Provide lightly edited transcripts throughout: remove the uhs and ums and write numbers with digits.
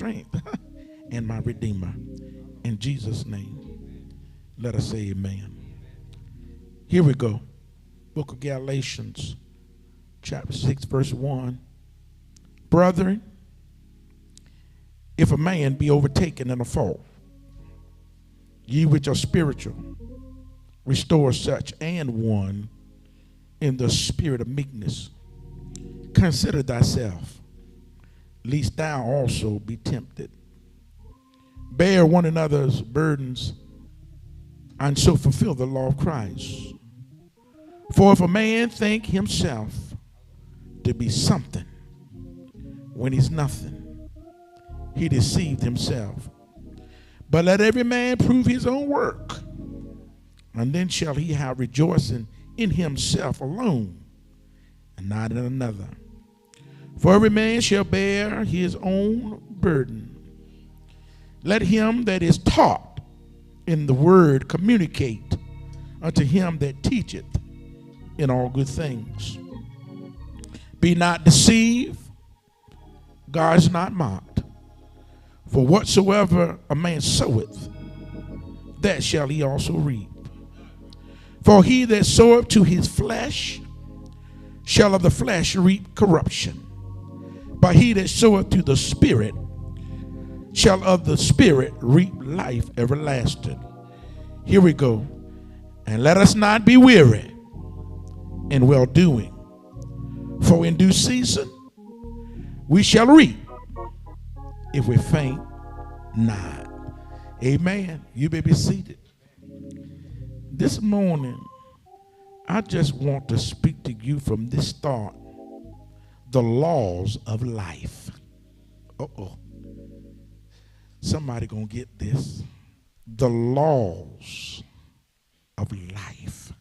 strength and my redeemer. In Jesus' name, let us say amen. Here we go. Book of Galatians, chapter 6, verse 1. Brethren, if a man be overtaken in a fault, ye which are spiritual, restore such and one in the spirit of meekness. Consider thyself, lest thou also be tempted. Bear one another's burdens, and so fulfill the law of Christ. For if a man think himself to be something when he's nothing, he deceived himself. But let every man prove his own work, and then shall he have rejoicing in himself alone, and not in another. For every man shall bear his own burden. Let him that is taught in the word communicate unto him that teacheth in all good things. Be not deceived, God is not mocked. For whatsoever a man soweth, that shall he also reap. For he that soweth to his flesh shall of the flesh reap corruption. But he that soweth to the Spirit shall of the Spirit reap life everlasting. Here we go. And let us not be weary in well doing, for in due season we shall reap if we faint not. Amen. You may be seated. This morning, I just want to speak to you from this thought: the laws of life. Somebody gonna get this. The laws of life.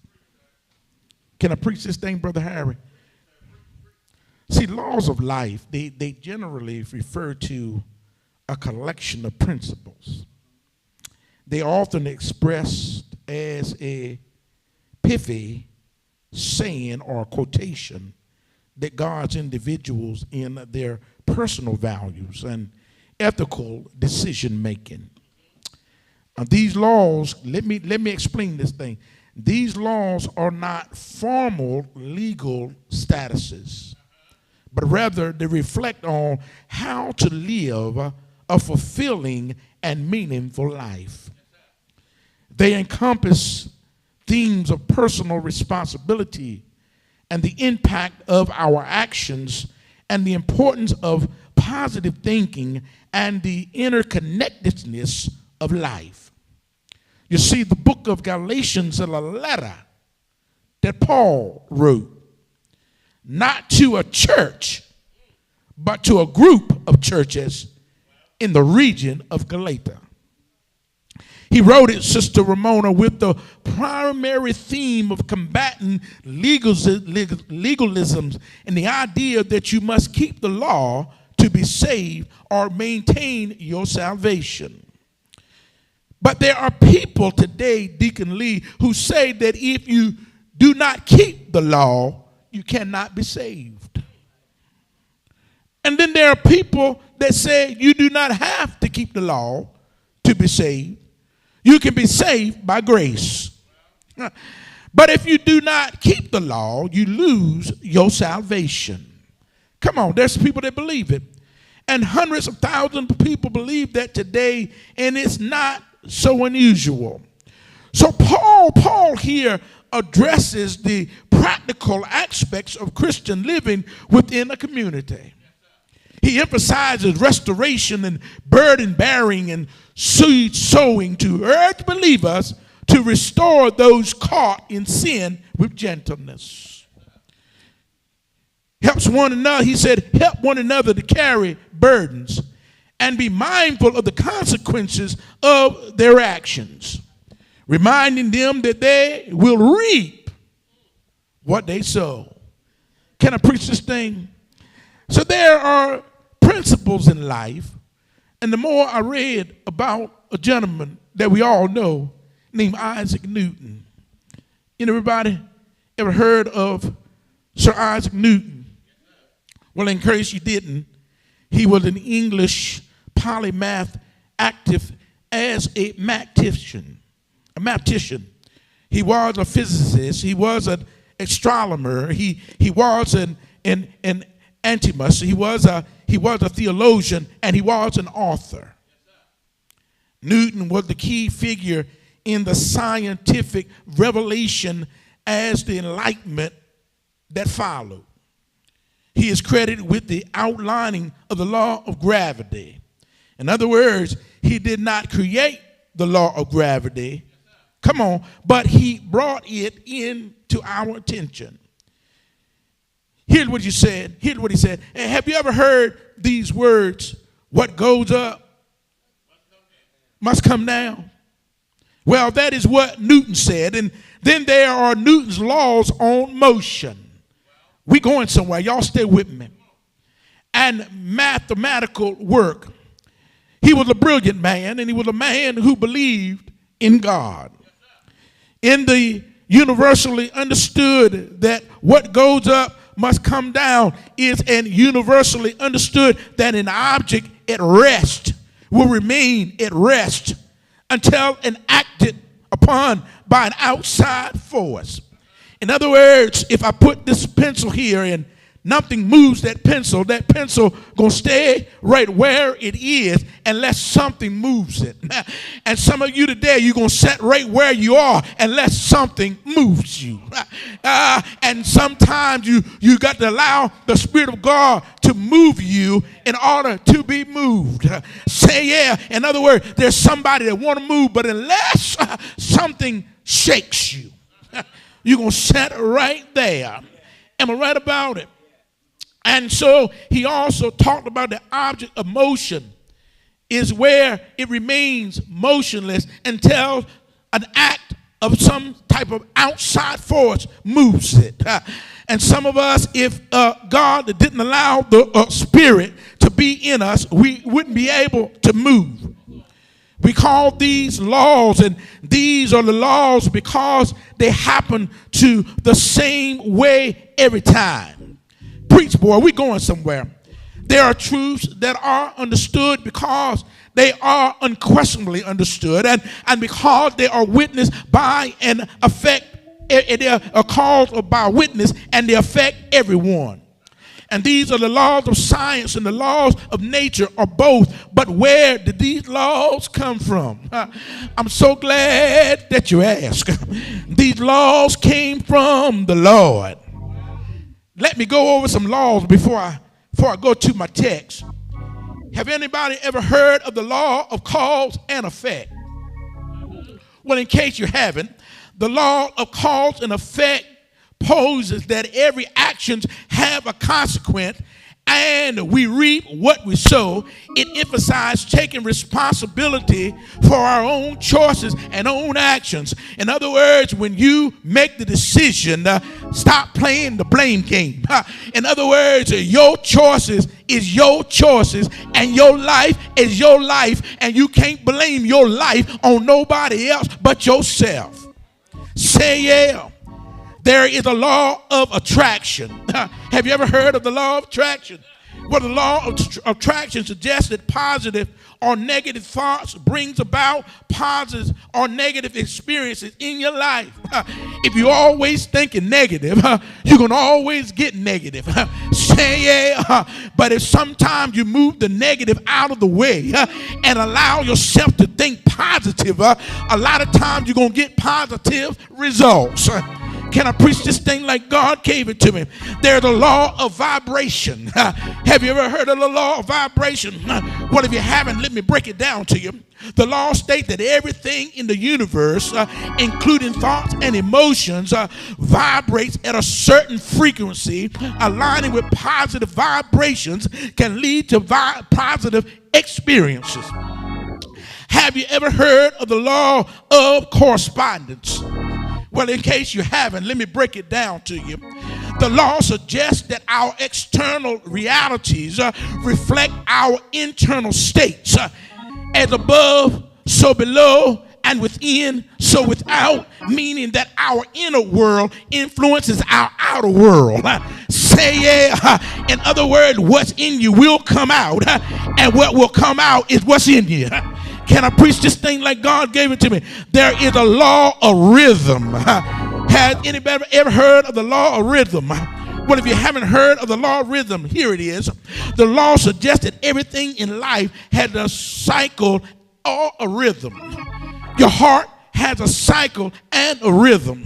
Can I preach this thing, Brother Harry? See, laws of life, they generally refer to a collection of principles. They are often expressed as a pithy saying or quotation that guides individuals in their personal values and ethical decision making. These laws, let me explain this thing. These laws are not formal legal statuses, but rather they reflect on how to live a fulfilling and meaningful life. They encompass themes of personal responsibility and the impact of our actions and the importance of positive thinking and the interconnectedness of life. You see, the book of Galatians is a letter that Paul wrote, not to a church, but to a group of churches in the region of Galatia. He wrote it, Sister Ramona, with the primary theme of combating legalisms and the idea that you must keep the law to be saved or maintain your salvation. But there are people today, Deacon Lee, who say that if you do not keep the law, you cannot be saved. And then there are people that say you do not have to keep the law to be saved. You can be saved by grace. But if you do not keep the law, you lose your salvation. Come on, there's people that believe it. And hundreds of thousands of people believe that today, and it's not so unusual. So Paul here addresses the practical aspects of Christian living within a community. He emphasizes restoration and burden bearing and seed sowing to urge believers to restore those caught in sin with gentleness. Helps one another, he said, help one another to carry burdens and be mindful of the consequences of their actions, reminding them that they will reap what they sow. Can I preach this thing? So there are principles in life, and the more I read about a gentleman that we all know named Isaac Newton. You know, everybody ever heard of Sir Isaac Newton? Well, in case you didn't, he was an English polymath, active as a mathematician. He was a physicist. He was an astronomer. He was an Antioch. He was a theologian, and he was an author. Newton was the key figure in the scientific revelation as the Enlightenment that followed. He is credited with the outlining of the law of gravity. In other words, he did not create the law of gravity. Come on, but he brought it into our attention. Here's what he said. And have you ever heard these words? What goes up must come down. Well, that is what Newton said. And then there are Newton's laws on motion. We going somewhere. Y'all stay with me. And mathematical work. He was a brilliant man, and he was a man who believed in God. In the universally understood that what goes up must come down is an universally understood that an object at rest will remain at rest until acted upon by an outside force. In other words, if I put this pencil here and nothing moves that pencil gonna stay right where it is unless something moves it. And some of you today, you're gonna sit right where you are unless something moves you. And sometimes you got to allow the Spirit of God to move you in order to be moved. Say yeah. In other words, there's somebody that want to move, but unless something shakes you, you're gonna sit right there. Am I right about it? And so he also talked about the object of motion is where it remains motionless until an act of some type of outside force moves it. And some of us, if God didn't allow the Spirit to be in us, we wouldn't be able to move. We call these laws, and these are the laws because they happen to the same way every time. Preach, boy, we're going somewhere. There are truths that are understood because they are unquestionably understood, and because they are witnessed by an effect, they are caused by witness, and they affect everyone. And these are the laws of science and the laws of nature are both. But where did these laws come from? I'm so glad that you asked. These laws came from the Lord. Let me go over some laws before I go to my text. Have anybody ever heard of the law of cause and effect? Well, in case you haven't, the law of cause and effect poses that every action have a consequence and we reap what we sow. It emphasizes taking responsibility for our own choices and own actions. In other words, when you make the decision, stop playing the blame game. In other words, your choices is your choices and your life is your life, and you can't blame your life on nobody else but yourself. Say yeah. There is a law of attraction. Have you ever heard of the law of attraction? Well, the law of attraction suggests that positive or negative thoughts brings about positive or negative experiences in your life. If you're always thinking negative, you're going to always get negative. Say yeah. But if sometimes you move the negative out of the way and allow yourself to think positive, a lot of times you're going to get positive results. Can I preach this thing like God gave it to me? There's a law of vibration. Have you ever heard of the law of vibration? Well, if you haven't, let me break it down to you. The law states that everything in the universe, including thoughts and emotions, vibrates at a certain frequency. Aligning with positive vibrations can lead to positive experiences. Have you ever heard of the law of correspondence? Well, in case you haven't, let me break it down to you. The law suggests that our external realities reflect our internal states. As above, so below, and within, so without, meaning that our inner world influences our outer world. Say yeah. In other words, what's in you will come out, and what will come out is what's in you. Can I preach this thing like God gave it to me? There is a law of rhythm. Has anybody ever heard of the law of rhythm? Well, if you haven't heard of the law of rhythm, here it is. The law suggests that everything in life has a cycle or a rhythm. Your heart has a cycle and a rhythm.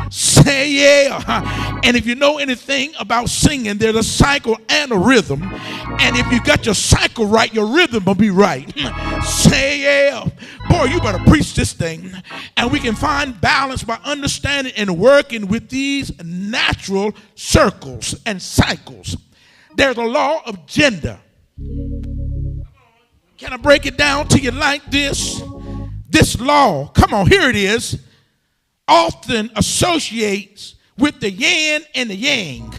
Say yeah. And if you know anything about singing, there's a cycle and a rhythm. And if you got your cycle right, your rhythm will be right. Say yeah. Boy, you better preach this thing. And we can find balance by understanding and working with these natural circles and cycles. There's a law of gender. Can I break it down to you like this? This law, come on, here it is, often associates with the yin and the yang.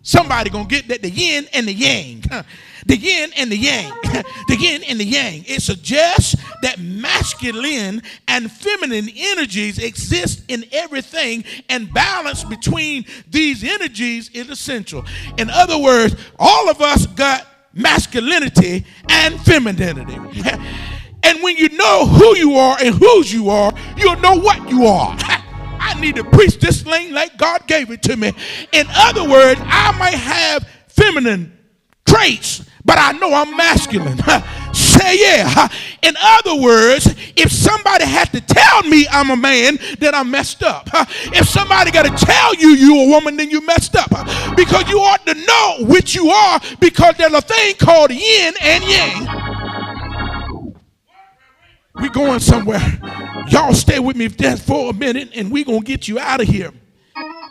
Somebody gonna get that, the yin and the yang. The yin and the yang. The yin and the yang. It suggests that masculine and feminine energies exist in everything, and balance between these energies is essential. In other words, all of us got masculinity and femininity. And when you know who you are and whose you are, you'll know what you are. I need to preach this thing like God gave it to me. In other words, I might have feminine traits, but I know I'm masculine. Say yeah. In other words, if somebody had to tell me I'm a man, then I'm messed up. If somebody got to tell you you're a woman, then you messed up. Because you ought to know which you are, because there's a thing called yin and yang. We're going somewhere. Y'all stay with me just for a minute, and we're going to get you out of here.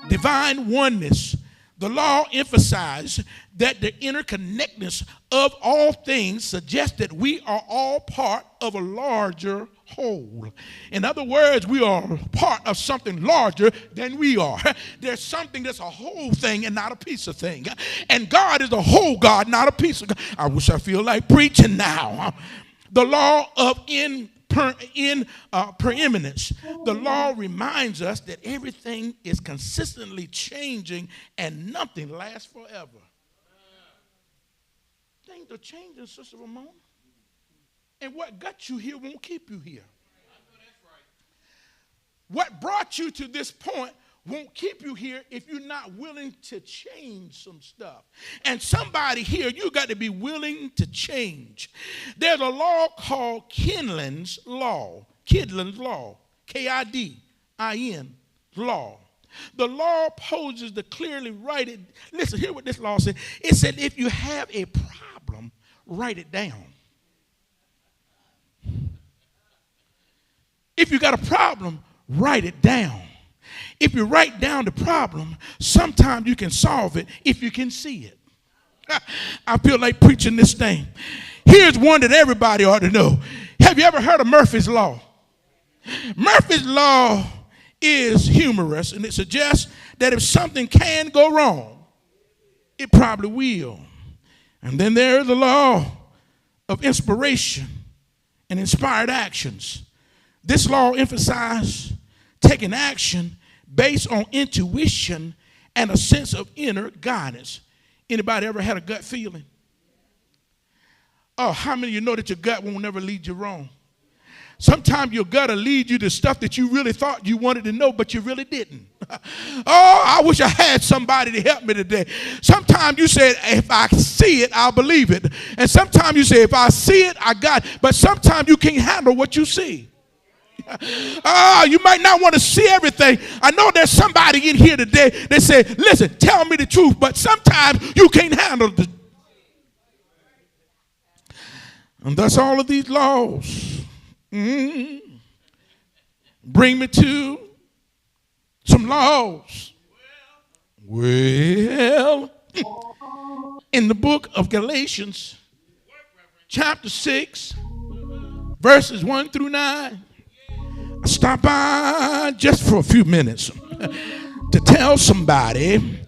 Divine oneness. The law emphasizes that the interconnectedness of all things suggests that we are all part of a larger whole. In other words, we are part of something larger than we are. There's something that's a whole thing and not a piece of thing. And God is a whole God, not a piece of God. I wish I feel like preaching now. The law of preeminence. The law reminds us that everything is consistently changing and nothing lasts forever. Things are changing, Sister Ramon. And what got you here won't keep you here. What brought you to this point won't keep you here if you're not willing to change some stuff. And somebody here, you got to be willing to change. There's a law called Kidlin's Law. Kidlin's Law. K-I-D-I-N law. The law poses the clearly write. Listen, hear what this law said. It said if you have a problem, write it down. If you got a problem, write it down. If you write down the problem, sometimes you can solve it if you can see it. I feel like preaching this thing. Here's one that everybody ought to know. Have you ever heard of Murphy's Law? Murphy's Law is humorous, and it suggests that if something can go wrong, it probably will. And then there is the law of inspiration and inspired actions. This law emphasizes taking action based on intuition and a sense of inner guidance. Anybody ever had a gut feeling? Oh, how many of you know that your gut won't never lead you wrong? Sometimes your gut will lead you to stuff that you really thought you wanted to know, but you really didn't. Oh, I wish I had somebody to help me today. Sometimes you said, if I see it, I'll believe it. And sometimes you say, if I see it, I got it. But sometimes you can't handle what you see. You might not want to see everything. I know there's somebody in here today that said, listen, tell me the truth, but sometimes you can't handle the. And that's all of these laws. Bring me to some laws. Well, in the book of Galatians, chapter 6, verses 1 through 9, I stop by just for a few minutes to tell somebody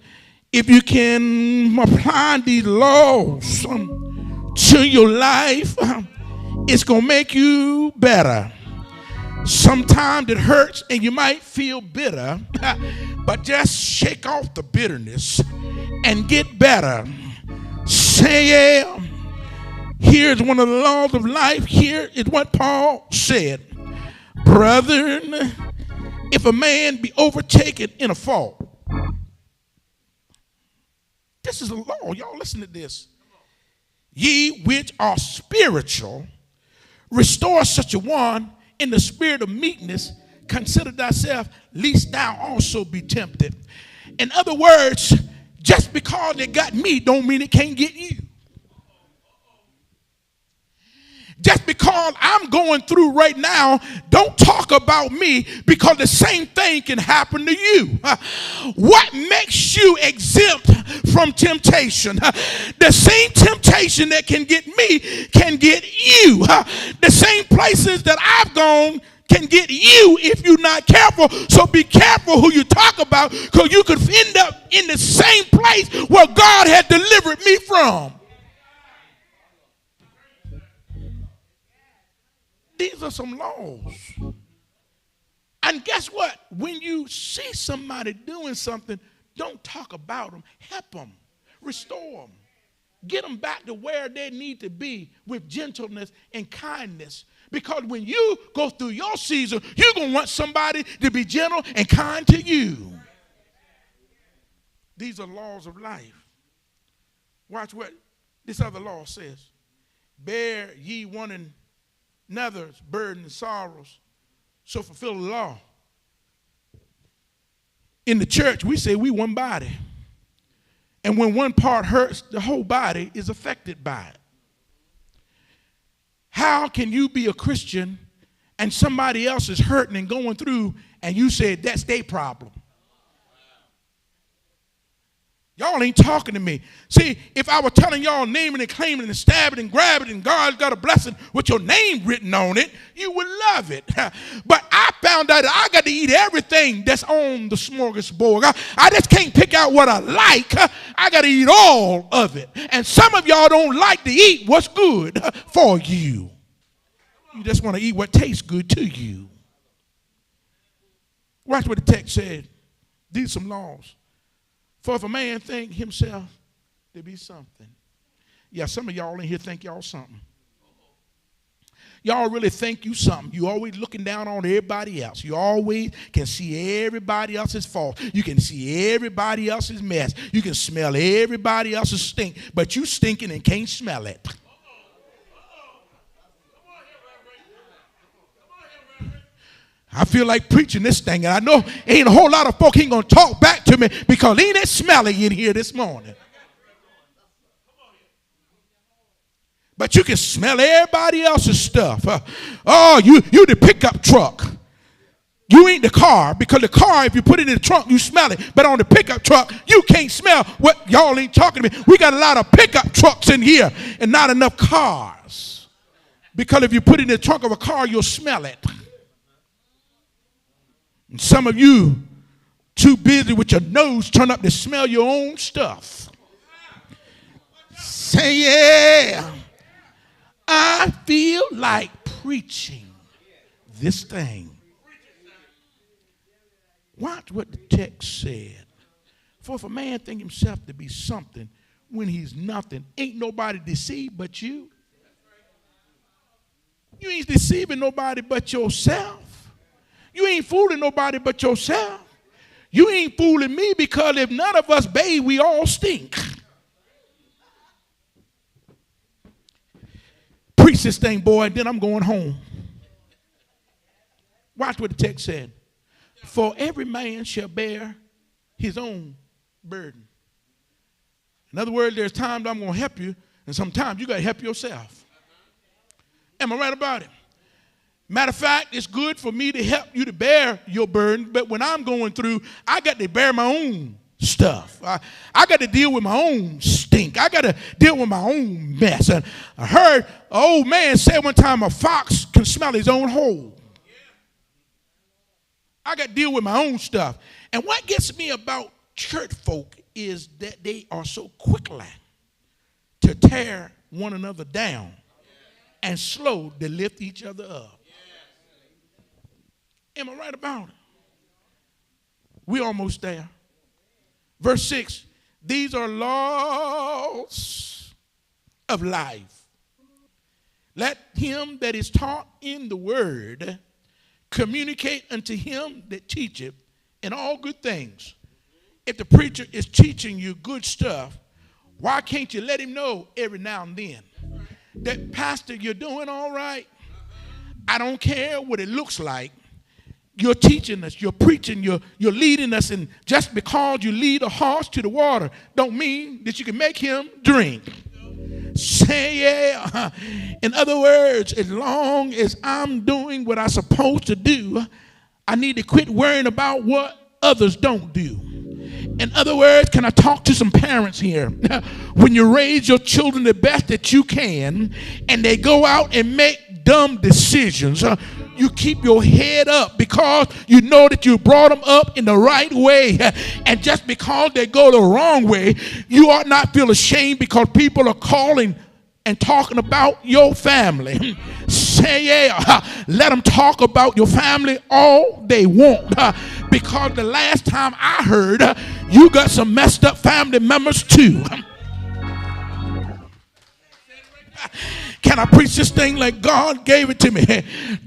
if you can apply these laws to your life, it's going to make you better. Sometimes it hurts and you might feel bitter, but just shake off the bitterness and get better. Say, yeah. Here's one of the laws of life. Here is what Paul said. Brethren, if a man be overtaken in a fault. This is a law. Y'all listen to this. Ye which are spiritual, restore such a one in the spirit of meekness. Consider thyself, lest thou also be tempted. In other words, just because it got me don't mean it can't get you. Just because I'm going through right now, don't talk about me, because the same thing can happen to you. What makes you exempt from temptation? The same temptation that can get me can get you. The same places that I've gone can get you if you're not careful. So be careful who you talk about, because you could end up in the same place where God had delivered me from. These are some laws. And guess what? When you see somebody doing something, don't talk about them. Help them. Restore them. Get them back to where they need to be with gentleness and kindness. Because when you go through your season, you're going to want somebody to be gentle and kind to you. These are laws of life. Watch what this other law says. Bear ye one another's burden and sorrows, so fulfill the law. In the church, we say we one body. And when one part hurts, the whole body is affected by it. How can you be a Christian and somebody else is hurting and going through and you said that's their problem? Y'all ain't talking to me. See, if I were telling y'all naming and claiming and stabbing and grabbing and God's got a blessing with your name written on it, you would love it. But I found out that I got to eat everything that's on the smorgasbord. I just can't pick out what I like. I got to eat all of it. And some of y'all don't like to eat what's good for you. You just want to eat what tastes good to you. Watch what the text said. These are some laws. For if a man think himself to be something. Yeah, some of y'all in here think y'all something. Y'all really think you something. You always looking down on everybody else. You always can see everybody else's fault. You can see everybody else's mess. You can smell everybody else's stink. But you stinking and can't smell it. I feel like preaching this thing, and I know ain't a whole lot of folk ain't going to talk back to me because ain't it smelly in here this morning. But you can smell everybody else's stuff. You the pickup truck. You ain't the car, because the car, if you put it in the trunk, you smell it. But on the pickup truck, you can't smell what y'all ain't talking to me. We got a lot of pickup trucks in here and not enough cars. Because if you put it in the trunk of a car, you'll smell it. And some of you too busy with your nose turned up to smell your own stuff. Say, yeah, I feel like preaching this thing. Watch what the text said. For if a man think himself to be something when he's nothing, ain't nobody deceived but you. You ain't deceiving nobody but yourself. You ain't fooling nobody but yourself. You ain't fooling me, because if none of us bathe, we all stink. Preach this thing, boy, then I'm going home. Watch what the text said. For every man shall bear his own burden. In other words, there's times I'm going to help you, and sometimes you got to help yourself. Am I right about it? Matter of fact, it's good for me to help you to bear your burden, but when I'm going through, I got to bear my own stuff. I got to deal with my own stink. I got to deal with my own mess. And I heard an old man say one time a fox can smell his own hole. I got to deal with my own stuff. And what gets me about church folk is that they are so quickly to tear one another down and slow to lift each other up. Am I right about it? We're almost there. Verse 6, these are laws of life. Let him that is taught in the word communicate unto him that teacheth in all good things. If the preacher is teaching you good stuff, why can't you let him know every now and then that, Pastor, you're doing all right? I don't care what it looks like. You're teaching us, you're preaching, you're leading us, and just because you lead a horse to the water don't mean that you can make him drink. Say yeah. In other words, as long as I'm doing what I'm supposed to do, I need to quit worrying about what others don't do. In other words, can I talk to some parents here? When you raise your children the best that you can, and they go out and make dumb decisions, you keep your head up because you know that you brought them up in the right way. And just because they go the wrong way, you ought not feel ashamed because people are calling and talking about your family. Say yeah. Let them talk about your family all they want. Because the last time I heard, you got some messed up family members too. Can I preach this thing like God gave it to me?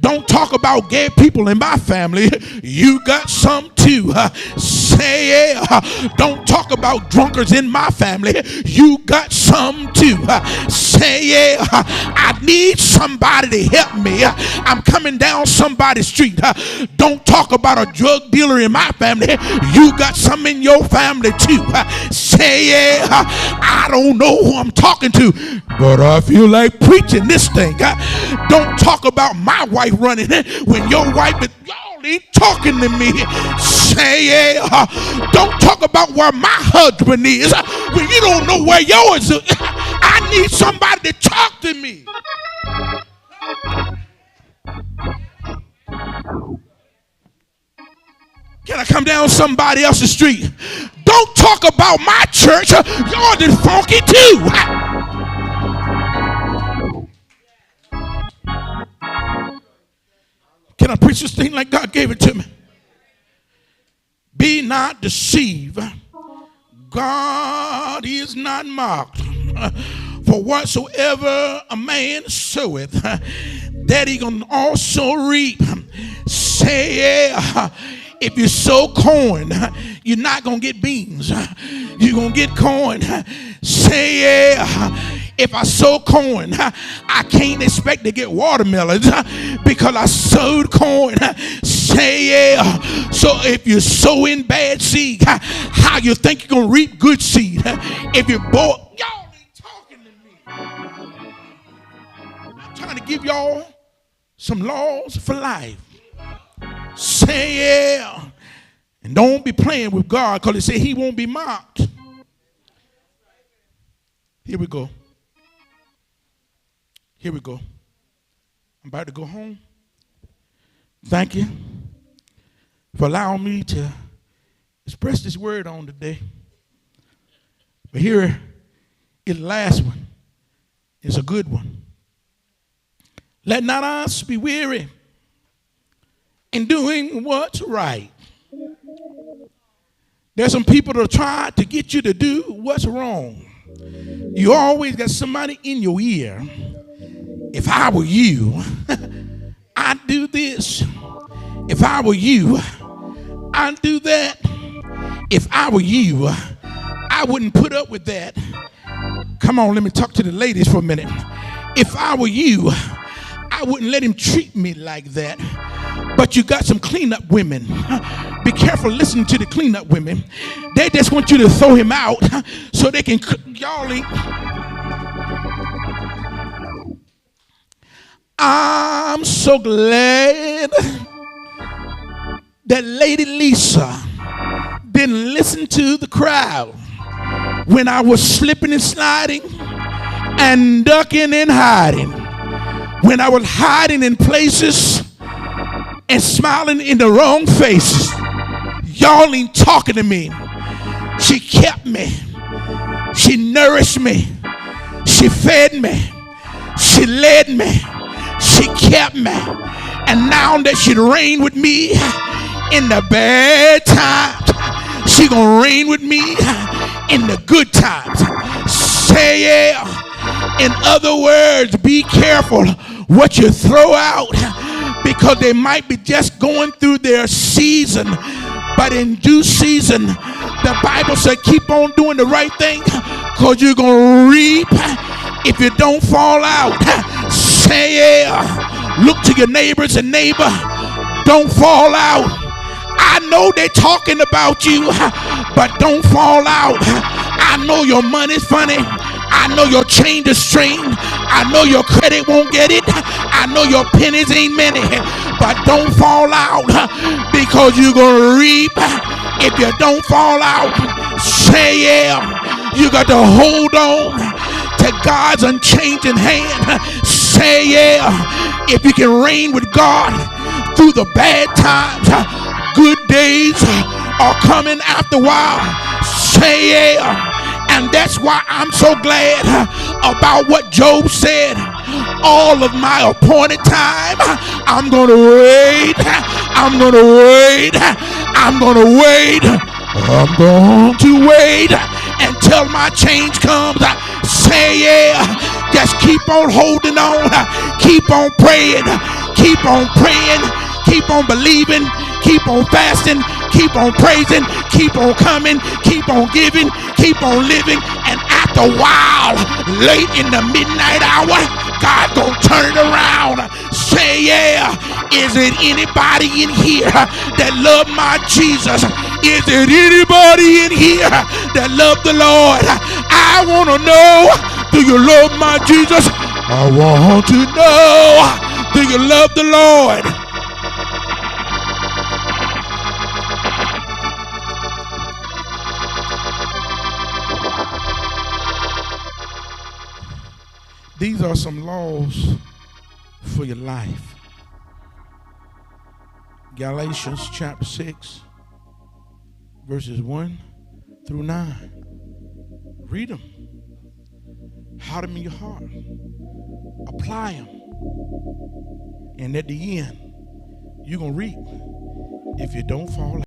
Don't talk about gay people in my family. You got some too. Say yeah. Don't talk about drunkards in my family. You got some too. Say yeah. I need somebody to help me. I'm coming down somebody's street. Don't talk about a drug dealer in my family. You got some in your family too. Say yeah. I don't know who I'm talking to, but I feel like preaching this thing. Don't talk about my wife running when your wife is, y'all ain't talking to me. Say yeah. Don't talk about where my husband is when you don't know where yours is. I need somebody to talk to me. Can I come down somebody else's street? Don't talk about my church. Yours is funky too. Can I preach this thing like God gave it to me? Be not deceived. God is not mocked. For whatsoever a man soweth, that he gonna also reap. Say yeah. If you sow corn, you're not gonna get beans. You're gonna get corn. Say yeah. If I sow corn, I can't expect to get watermelons because I sowed corn. Say yeah. So if you sow in bad seed, how you think you're going to reap good seed? If you both, y'all ain't talking to me. I'm trying to give y'all some laws for life. Say yeah. And don't be playing with God because he said he won't be mocked. Here we go. Here we go. I'm about to go home. Thank you for allowing me to express this word on today. But here is the last one. It's a good one. Let not us be weary in doing what's right. There's some people that try to get you to do what's wrong. You always got somebody in your ear. If I were you, I'd do this. If I were you, I'd do that. If I were you, I wouldn't put up with that. Come on, let me talk to the ladies for a minute. If I were you, I wouldn't let him treat me like that. But you got some cleanup women. Be careful listening to the cleanup women. They just want you to throw him out so they can, y'all ain't. I'm so glad that Lady Lisa didn't listen to the crowd when I was slipping and sliding and ducking and hiding. When I was hiding in places and smiling in the wrong faces. Y'all ain't talking to me. She kept me. She nourished me. She fed me. She led me. She kept me. And now that she reign with me in the bad times, she gonna reign with me in the good times. Say yeah. In other words, be careful what you throw out, because they might be just going through their season, but in due season, the Bible said keep on doing the right thing, because you're gonna reap if you don't fall out. Say yeah. Look to your neighbors and neighbor, don't fall out. I know they're talking about you, but don't fall out. I know your money's funny. I know your change is strange. I know your credit won't get it. I know your pennies ain't many, but don't fall out, because you're gonna reap if you don't fall out. Say yeah. You got to hold on to God's unchanging hand. Say yeah. If you can reign with God through the bad times, good days are coming after a while. Say yeah. And that's why I'm so glad about what Job said. All of my appointed time, I'm going to wait. I'm going to wait. I'm going to wait. I'm going to wait until my change comes. Say yeah. Just keep on holding on. Keep on praying. Keep on praying. Keep on believing. Keep on fasting. Keep on praising. Keep on coming. Keep on giving. Keep on living. And after a while, late in the midnight hour, God gonna turn it around. Say yeah. Is it anybody in here that love my Jesus? Is it anybody in here that love the Lord? I want to know, do you love my Jesus? I want to know, do you love the Lord? These are some laws for your life. Galatians chapter 6, verses 1 through 9. Read them. Hide them in your heart. Apply them. And at the end, you're going to reap if you don't fall out.